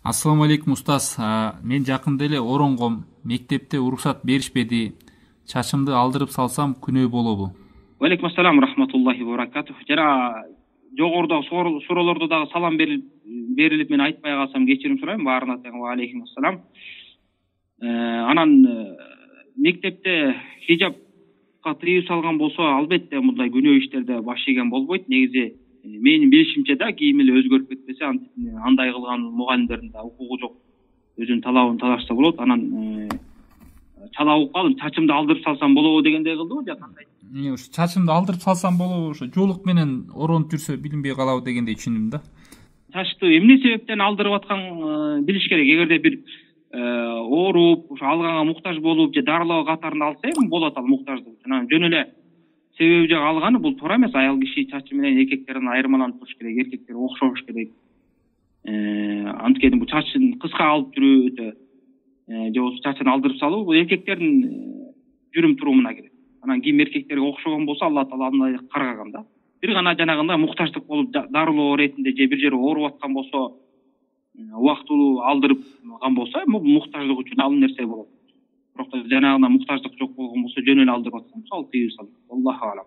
Ассаламу алейкум устаз. Мен жакында эле оронгом. Мектепте уруксат беришпеди. Чачымды алдырып салсам күнөө болобу? Алейкум ассалам рахматуллахи ва баракатух. Жана жогорудагы суроолордо дагы салам берилип мен айтпай калсам кечирим сурайм. Баарына тең ва алейкум ассалам. Анан мектепте хижабка тыюу салган болсо, албетте мындай күнөө иштерде баш ийген болбойт. Негизи менин билишимче да кийим эле өзгөрүп кетпесе андай кылган мугалимдердин да укугу жок. Өзүнүн талабын талашса болот. Анан чала угуп калдым, чачымды алдырып салсам болобу дегендей кылдыбы же кандай? Ушу чачымды алдырып салсам болобу, ошо жуулук менен оронуп жүрсө билинбей калабы дегендей түшүндүм да. Чачты эмне себептен алдырып аткан билиш керек. Эгерде бир ооруп, ошо алганга муктаж болуп же дарылоо катарында алса эми болот ал муктаждык. Анан жөн эле себеби жок алганы бул туура эмес. Аял киши чачы менен эркектерден айырмаланып туруш керек, эркектер окшош керек. Анткени бул чачын кыска алып жүрүү өтө же болбосо чачын алдырып салуу бул эркектердин жүрүм турумуна кирет. Анан ким эркектерге окшогон болсо Алла таала андай каргаган да. Бир гана жанагындай муктаждык болуп дарылоо иретинде же бир жери ооруп аткан болсо убактылуу алдырыпган болсо муктаждык үчүн ал нерсе болот. Бирок жанагындай муктаждык жок болгон болсо жөн эле алдырып атсам ал тыюу салат. Аллаху алам.